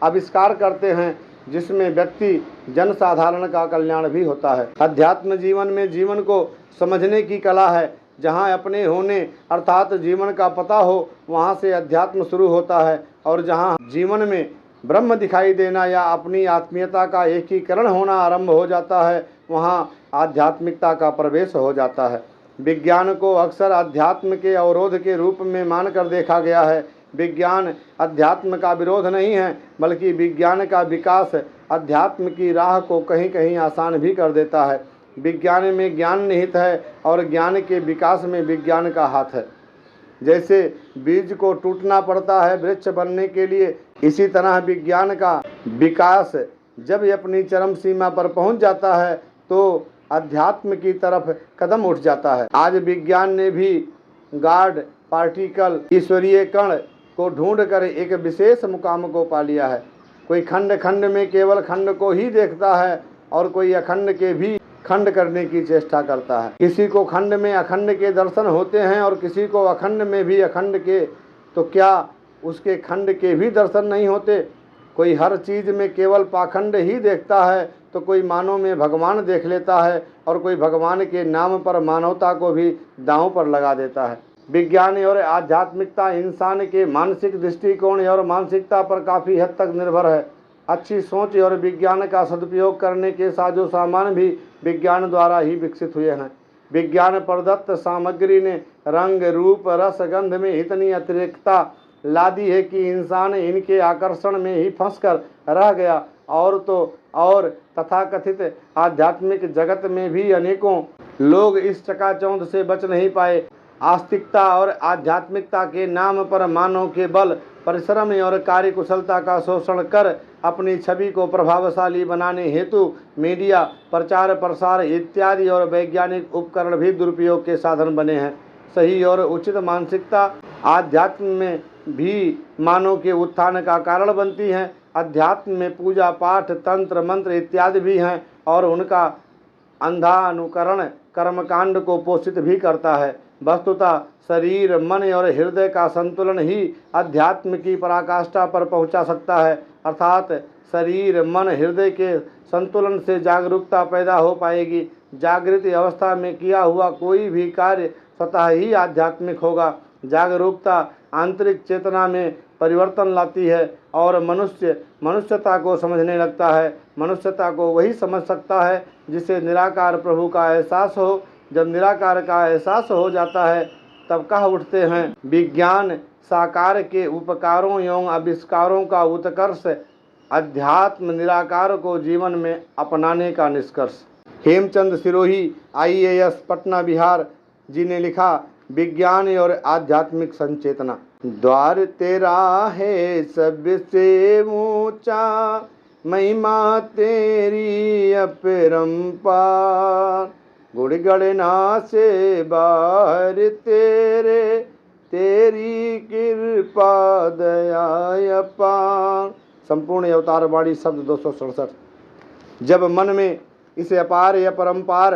आविष्कार करते हैं, जिसमें व्यक्ति जनसाधारण का कल्याण भी होता है। अध्यात्म जीवन में जीवन को समझने की कला है। जहाँ अपने होने अर्थात जीवन का पता हो, वहाँ से अध्यात्म शुरू होता है, और जहाँ जीवन में ब्रह्म दिखाई देना या अपनी आत्मीयता का एकीकरण होना आरंभ हो जाता है, वहाँ आध्यात्मिकता का प्रवेश हो जाता है। विज्ञान को अक्सर अध्यात्म के अवरोध के रूप में मानकर देखा गया है। विज्ञान अध्यात्म का विरोध नहीं है, बल्कि विज्ञान का विकास अध्यात्म की राह को कहीं कहीं आसान भी कर देता है। विज्ञान में ज्ञान निहित है और ज्ञान के विकास में विज्ञान का हाथ है। जैसे बीज को टूटना पड़ता है वृक्ष बनने के लिए, इसी तरह विज्ञान का विकास जब ये अपनी चरम सीमा पर पहुंच जाता है तो अध्यात्म की तरफ कदम उठ जाता है। आज विज्ञान ने भी गॉड पार्टिकल ईश्वरीय कण को ढूंढकर एक विशेष मुकाम को पा लिया है। कोई खंड खंड में केवल खंड को ही देखता है और कोई अखंड के भी खंड करने की चेष्टा करता है। किसी को खंड में अखंड के दर्शन होते हैं और किसी को अखंड में भी अखंड के, तो क्या उसके खंड के भी दर्शन नहीं होते? कोई हर चीज़ में केवल पाखंड ही देखता है, तो कोई मानव में भगवान देख लेता है और कोई भगवान के नाम पर मानवता को भी दांव पर लगा देता है। विज्ञान और आध्यात्मिकता इंसान के मानसिक दृष्टिकोण और मानसिकता पर काफ़ी हद तक निर्भर है। अच्छी सोच और विज्ञान का सदुपयोग करने के साजो सामान भी विज्ञान द्वारा ही विकसित हुए हैं। विज्ञान प्रदत्त सामग्री ने रंग रूप रस गंध में इतनी अतिरिक्तता ला दी है कि इंसान इनके आकर्षण में ही फंसकर रह गया, और तो और तथाकथित आध्यात्मिक जगत में भी अनेकों लोग इस चकाचौंध से बच नहीं पाए। आस्तिकता और आध्यात्मिकता के नाम पर मानव के बल, परिश्रम और कार्यकुशलता का शोषण कर अपनी छवि को प्रभावशाली बनाने हेतु मीडिया, प्रचार प्रसार इत्यादि और वैज्ञानिक उपकरण भी दुरुपयोग के साधन बने हैं। सही और उचित मानसिकता आध्यात्म में भी मानव के उत्थान का कारण बनती हैं। अध्यात्म में पूजा पाठ तंत्र मंत्र इत्यादि भी हैं और उनका अंधा अनुकरण कर्मकांड को पोषित भी करता है। वस्तुतः शरीर मन और हृदय का संतुलन ही अध्यात्म की पराकाष्ठा पर पहुंचा सकता है। अर्थात शरीर मन हृदय के संतुलन से जागरूकता पैदा हो पाएगी। जागृत अवस्था में किया हुआ कोई भी कार्य स्वतः ही आध्यात्मिक होगा। जागरूकता आंतरिक चेतना में परिवर्तन लाती है और मनुष्य मनुष्यता को समझने लगता है। मनुष्यता को वही समझ सकता है जिसे निराकार प्रभु का एहसास हो। जब निराकार का एहसास हो जाता है तब कह उठते हैं, विज्ञान साकार के उपकारों एवं आविष्कारों का उत्कर्ष, अध्यात्म निराकार को जीवन में अपनाने का निष्कर्ष। हेमचंद सिरोही IAS पटना बिहार जी ने लिखा, विज्ञान और आध्यात्मिक संचेतना। द्वार तेरा है सबसे ऊंचा, महिमा तेरी अपरंपार, गुण गणना से बाहर तेरे, तेरी कृपा दया अपार। संपूर्ण अवतार वाणी शब्द 267। जब मन में इस अपार या परंपार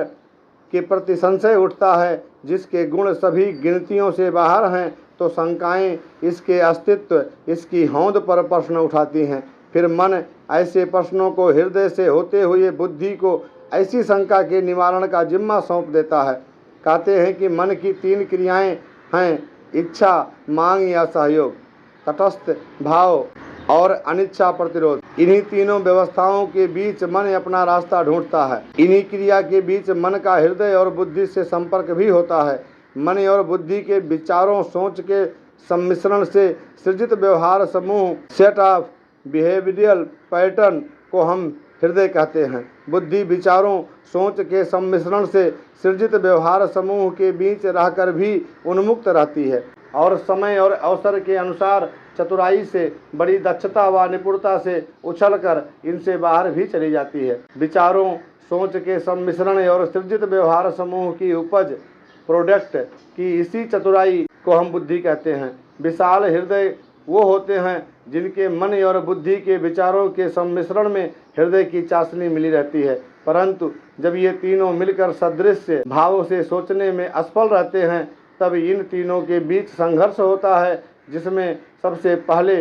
के प्रति संशय उठता है, जिसके गुण सभी गिनतियों से बाहर हैं, तो शंकाएं इसके अस्तित्व, इसकी होंद पर प्रश्न उठाती हैं। फिर मन ऐसे प्रश्नों को हृदय से होते हुए बुद्धि को ऐसी शंका के निवारण का जिम्मा सौंप देता है। कहते हैं कि मन की 3 क्रियाएं हैं, इच्छा, मांग या सहयोग, तटस्थ भाव और अनिच्छा प्रतिरोध। इन्हीं तीनों व्यवस्थाओं के बीच मन अपना रास्ता ढूंढता है। इन्हीं क्रिया के बीच मन का हृदय और बुद्धि से संपर्क भी होता है। मन और बुद्धि के विचारों सोच के सम्मिश्रण से सृजित व्यवहार समूह, सेट ऑफ बिहेवियरल पैटर्न को हम हृदय कहते हैं। बुद्धि विचारों सोच के सम्मिश्रण से सृजित व्यवहार समूह के बीच रहकर भी उन्मुक्त रहती है और समय और अवसर के अनुसार चतुराई से, बड़ी दक्षता व निपुणता से उछलकर इनसे बाहर भी चली जाती है। विचारों सोच के सम्मिश्रण और सृजित व्यवहार समूह की उपज, प्रोडक्ट की इसी चतुराई को हम बुद्धि कहते हैं। विशाल हृदय वो होते हैं जिनके मन और बुद्धि के विचारों के सम्मिश्रण में हृदय की चाशनी मिली रहती है। परंतु जब ये तीनों मिलकर सदृश भावों से सोचने में असफल रहते हैं, तब इन तीनों के बीच संघर्ष होता है, जिसमें सबसे पहले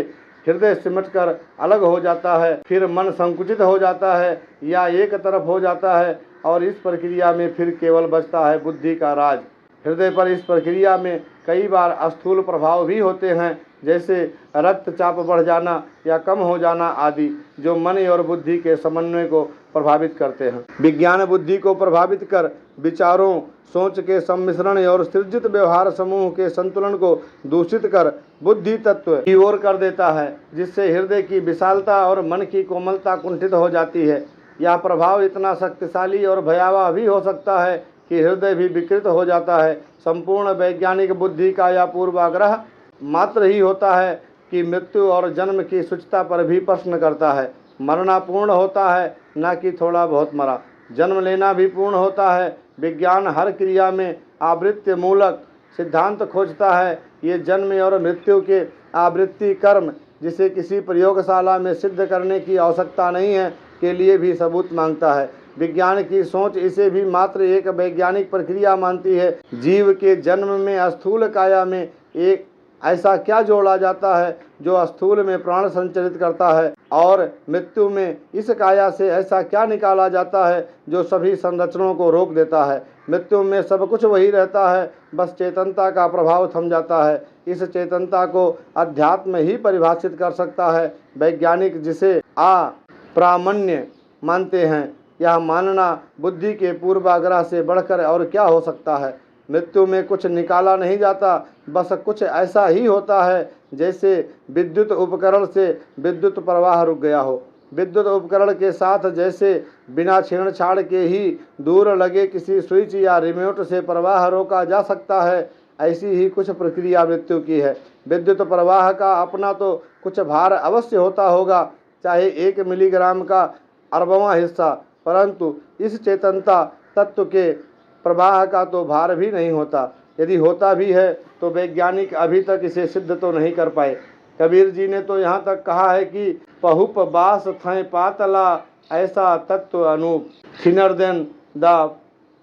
हृदय सिमटकर अलग हो जाता है, फिर मन संकुचित हो जाता है या एक तरफ हो जाता है, और इस प्रक्रिया में फिर केवल बचता है बुद्धि का राज। हृदय पर इस प्रक्रिया में कई बार स्थूल प्रभाव भी होते हैं, जैसे रक्तचाप बढ़ जाना या कम हो जाना आदि, जो मन और बुद्धि के समन्वय को प्रभावित करते हैं। विज्ञान बुद्धि को प्रभावित कर विचारों, सोच के सम्मिश्रण और सृजित व्यवहार समूह के संतुलन को दूषित कर बुद्धि तत्व की ओर कर देता है, जिससे हृदय की विशालता और मन की कोमलता कुंठित हो जाती है। यह प्रभाव इतना शक्तिशाली और भयावह भी हो सकता है कि हृदय भी विकृत हो जाता है। संपूर्ण वैज्ञानिक बुद्धि का यह पूर्वाग्रह मात्र ही होता है कि मृत्यु और जन्म की शुचिता पर भी प्रश्न करता है। मरना पूर्ण होता है, न कि थोड़ा बहुत मरा। जन्म लेना भी पूर्ण होता है। विज्ञान हर क्रिया में आवृत्ति मूलक सिद्धांत खोजता है। ये जन्म और मृत्यु के आवृत्ति कर्म, जिसे किसी प्रयोगशाला में सिद्ध करने की आवश्यकता नहीं है, के लिए भी सबूत मांगता है। विज्ञान की सोच इसे भी मात्र एक वैज्ञानिक प्रक्रिया मानती है। जीव के जन्म में स्थूल काया में एक ऐसा क्या जोड़ा जाता है जो स्थूल में प्राण संचरित करता है, और मृत्यु में इस काया से ऐसा क्या निकाला जाता है जो सभी संरचनाओं को रोक देता है। मृत्यु में सब कुछ वही रहता है, बस चेतनता का प्रभाव थम जाता है। इस चेतनता को अध्यात्म ही परिभाषित कर सकता है। वैज्ञानिक जिसे अप्रामाण्य मानते हैं, यह मानना बुद्धि के पूर्वाग्रह से बढ़कर और क्या हो सकता है। मृत्यु में कुछ निकाला नहीं जाता, बस कुछ ऐसा ही होता है जैसे विद्युत उपकरण से विद्युत प्रवाह रुक गया हो। विद्युत उपकरण के साथ जैसे बिना छेड़छाड़ के ही दूर लगे किसी स्विच या रिमोट से प्रवाह रोका जा सकता है, ऐसी ही कुछ प्रक्रिया मृत्यु की है। विद्युत प्रवाह का अपना तो कुछ भार अवश्य होता होगा, चाहे 1 मिलीग्राम का अरबवां हिस्सा, परंतु इस चेतनता तत्व के प्रवाह का तो भार भी नहीं होता। यदि होता भी है तो वैज्ञानिक अभी तक इसे सिद्ध तो नहीं कर पाए। कबीर जी ने तो यहाँ तक कहा है कि पहुप बास थै पातला, ऐसा तत्व अनूप, thinner than the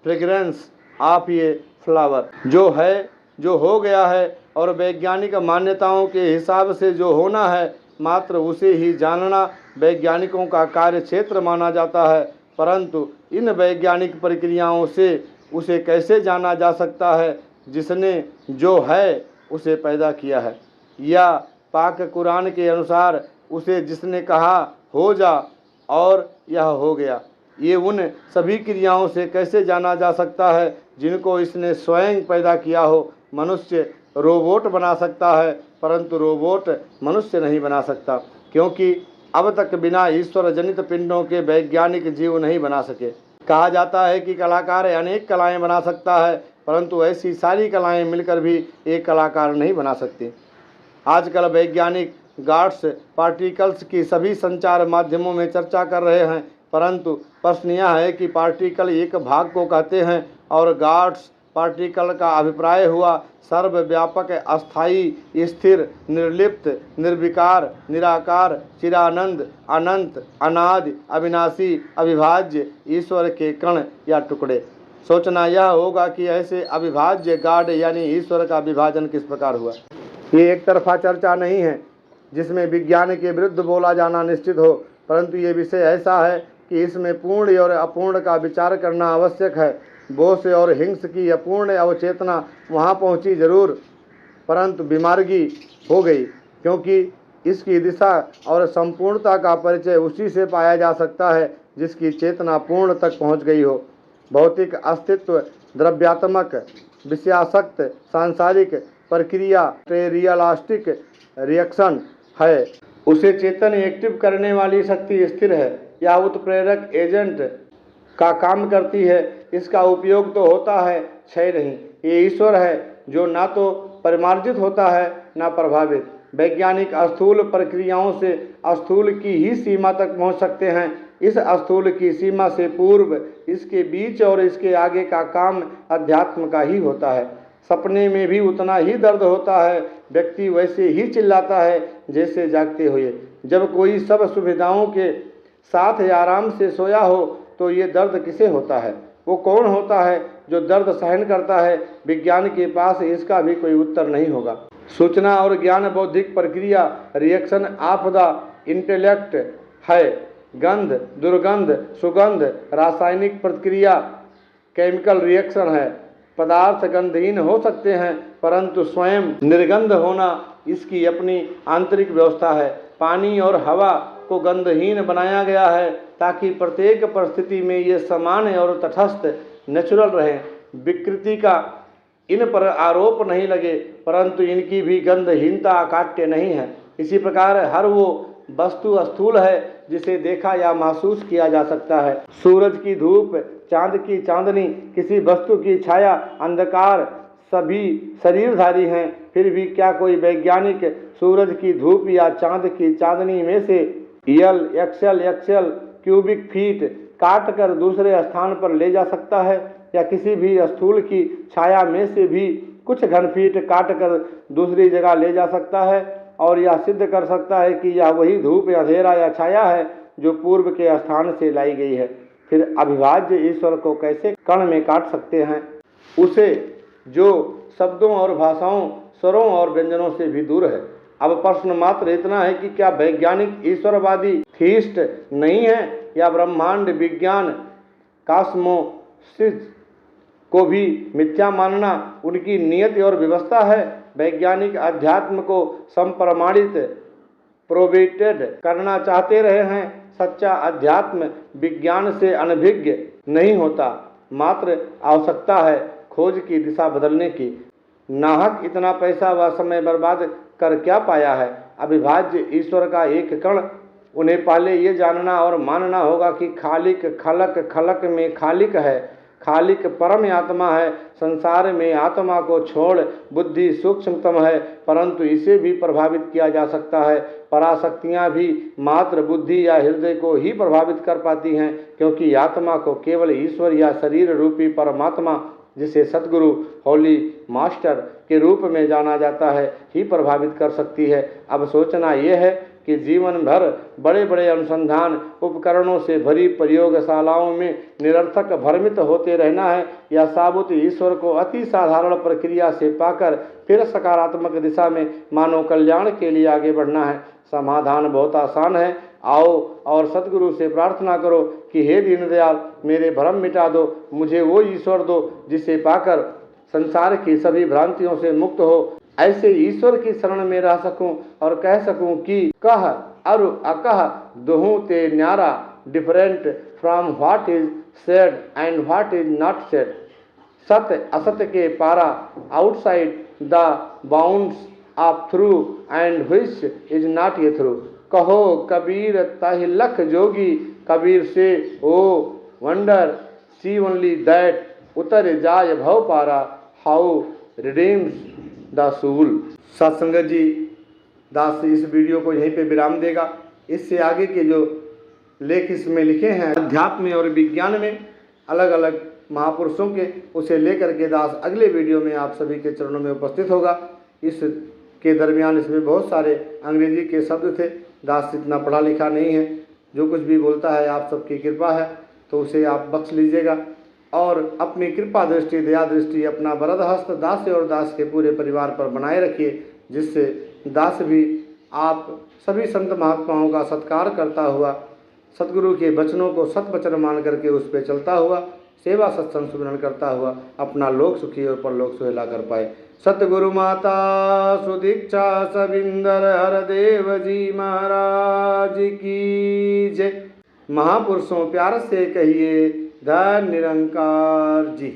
fragrance of ये फ्लावर। जो है, जो हो गया है, और वैज्ञानिक मान्यताओं के हिसाब से जो होना है, मात्र उसे ही जानना वैज्ञानिकों का कार्य क्षेत्र माना जाता है। परंतु इन वैज्ञानिक प्रक्रियाओं से उसे कैसे जाना जा सकता है जिसने जो है उसे पैदा किया है, या पाक कुरान के अनुसार उसे जिसने कहा हो जा और यह हो गया। ये उन सभी क्रियाओं से कैसे जाना जा सकता है जिनको इसने स्वयं पैदा किया हो। मनुष्य रोबोट बना सकता है, परंतु रोबोट मनुष्य नहीं बना सकता, क्योंकि अब तक बिना ईश्वर जनित पिंडों के वैज्ञानिक जीव नहीं बना सके। कहा जाता है कि कलाकार अनेक कलाएं बना सकता है, परंतु ऐसी सारी कलाएं मिलकर भी एक कलाकार नहीं बना सकती। आजकल वैज्ञानिक गॉड्स पार्टिकल्स की सभी संचार माध्यमों में चर्चा कर रहे हैं, परंतु प्रश्न यह है कि पार्टिकल एक भाग को कहते हैं और गॉड्स पार्टिकल का अभिप्राय हुआ सर्वव्यापक, अस्थायी, स्थिर, निर्लिप्त, निर्विकार, निराकार, चिरानंद, अनंत, अनादि, अविनाशी, अविभाज्य ईश्वर के कण या टुकड़े। सोचना यह होगा कि ऐसे अविभाज्य गॉड यानी ईश्वर का विभाजन किस प्रकार हुआ। ये एक तरफा चर्चा नहीं है जिसमें विज्ञान के विरुद्ध बोला जाना निश्चित हो, परंतु ये विषय ऐसा है कि इसमें पूर्ण और अपूर्ण का विचार करना आवश्यक है। बोस और हिंग्स की अपूर्ण अवचेतना वहाँ पहुँची जरूर, परंतु बीमारगी हो गई, क्योंकि इसकी दिशा और संपूर्णता का परिचय उसी से पाया जा सकता है जिसकी चेतना पूर्ण तक पहुँच गई हो। भौतिक अस्तित्व द्रव्यात्मक, विषयासक्त, सांसारिक प्रक्रिया, रियलिस्टिक रिएक्शन है। उसे चेतन एक्टिव करने वाली शक्ति स्थिर है या उत्प्रेरक एजेंट का काम करती है। इसका उपयोग तो होता है, क्षय नहीं। ये ईश्वर है जो ना तो परिमार्जित होता है ना प्रभावित। वैज्ञानिक स्थूल प्रक्रियाओं से स्थूल की ही सीमा तक पहुंच सकते हैं। इस स्थूल की सीमा से पूर्व, इसके बीच और इसके आगे का काम अध्यात्म का ही होता है। सपने में भी उतना ही दर्द होता है, व्यक्ति वैसे ही चिल्लाता है जैसे जागते हुए। जब कोई सब सुविधाओं के साथ आराम से सोया हो तो ये दर्द किसे होता है। वो कौन होता है जो दर्द सहन करता है? विज्ञान के पास इसका भी कोई उत्तर नहीं होगा। सूचना और ज्ञान बौद्धिक प्रक्रिया, रिएक्शन ऑफ द इंटेलेक्ट है। गंध, दुर्गंध, सुगंध रासायनिक प्रक्रिया, केमिकल रिएक्शन है। पदार्थ गंधहीन हो सकते हैं परंतु स्वयं निर्गंध होना इसकी अपनी आंतरिक व्यवस्था है। पानी और हवा को गंधहीन बनाया गया है ताकि प्रत्येक परिस्थिति में ये सामान्य और तटस्थ नेचुरल रहें। विकृति का इन पर आरोप नहीं लगे परंतु इनकी भी गंधहीनता अकाट्य नहीं है। इसी प्रकार हर वो वस्तु स्थूल है जिसे देखा या महसूस किया जा सकता है। सूरज की धूप, चांद की चांदनी, किसी वस्तु की छाया, अंधकार सभी शरीरधारी हैं। फिर भी क्या कोई वैज्ञानिक सूरज की धूप या चांद की चांदनी में से यल, एक्सेल क्यूबिक फीट काट कर दूसरे स्थान पर ले जा सकता है? या किसी भी स्थूल की छाया में से भी कुछ घन फीट काट कर दूसरी जगह ले जा सकता है और यह सिद्ध कर सकता है कि यह वही धूप, अंधेरा या छाया है जो पूर्व के स्थान से लाई गई है? फिर अविभाज्य ईश्वर को कैसे कण में काट सकते हैं, उसे जो शब्दों और भाषाओं, स्वरों और व्यंजनों से भी दूर है? अब प्रश्न मात्र इतना है कि क्या वैज्ञानिक ईश्वरवादी थीस्ट नहीं है या ब्रह्मांड विज्ञान कॉस्मोसिस को भी मिथ्या मानना उनकी नियति और व्यवस्था है? वैज्ञानिक अध्यात्म को संप्रमाणित प्रोवेटेड करना चाहते रहे हैं। सच्चा अध्यात्म विज्ञान से अनभिज्ञ नहीं होता, मात्र आवश्यकता है खोज की दिशा बदलने की। नाहक इतना पैसा व समय बर्बाद कर क्या पाया है? अविभाज्य ईश्वर का एक कण। उन्हें पहले ये जानना और मानना होगा कि खालिक खलक, खलक में खालिक है, खालिक परम आत्मा है। संसार में आत्मा को छोड़ बुद्धि सूक्ष्मतम है परंतु इसे भी प्रभावित किया जा सकता है। पराशक्तियाँ भी मात्र बुद्धि या हृदय को ही प्रभावित कर पाती हैं क्योंकि आत्मा को केवल ईश्वर या शरीर रूपी परमात्मा, जिसे सतगुरु, होली मास्टर के रूप में जाना जाता है, ही प्रभावित कर सकती है। अब सोचना यह है कि जीवन भर बड़े बड़े अनुसंधान उपकरणों से भरी प्रयोगशालाओं में निरर्थक भ्रमित होते रहना है या साबुत ईश्वर को अति साधारण प्रक्रिया से पाकर फिर सकारात्मक दिशा में मानव कल्याण के लिए आगे बढ़ना है। समाधान बहुत आसान है। आओ और सतगुरु से प्रार्थना करो कि हे दीनदयाल, मेरे भ्रम मिटा दो, मुझे वो ईश्वर दो जिसे पाकर संसार की सभी भ्रांतियों से मुक्त हो। ऐसे ईश्वर की शरण में रह सकूं और कह सकूं कि कह अरु अकह दुहु ते न्यारा, different from what is said and what is not said. सत्य असत्य के पारा, outside the bounds of through and which is not A through. कहो कबीर ताहि लख जोगी, कबीर से ओ वंडर सी ओनली दैट, उतर जाय भव पारा, हाउ रिडीम्स द सोल। सत्संगत जी, दास इस वीडियो को यहीं पे विराम देगा। इससे आगे के जो लेख इसमें लिखे हैं अध्यात्म और विज्ञान में अलग अलग महापुरुषों के, उसे लेकर के दास अगले वीडियो में आप सभी के चरणों में उपस्थित होगा। इसके दरमियान इसमें बहुत सारे अंग्रेजी के शब्द थे। दास इतना पढ़ा लिखा नहीं है, जो कुछ भी बोलता है आप सबकी कृपा है तो उसे आप बख्श लीजिएगा और अपनी कृपा दृष्टि, दया दृष्टि अपना वरद हस्त दास और दास के पूरे परिवार पर बनाए रखिए, जिससे दास भी आप सभी संत महात्माओं का सत्कार करता हुआ, सतगुरु के वचनों को सत वचन मान करके उस पर चलता हुआ, सेवा सत्संग सुमिरन करता हुआ अपना लोक सुखी और परलोक सुहेला कर पाए। सतगुरु माता सुदीक्षा सविंदर हरदेव जी महाराज की जय। महापुरुषों प्यार से कहिए धन निरंकार जी।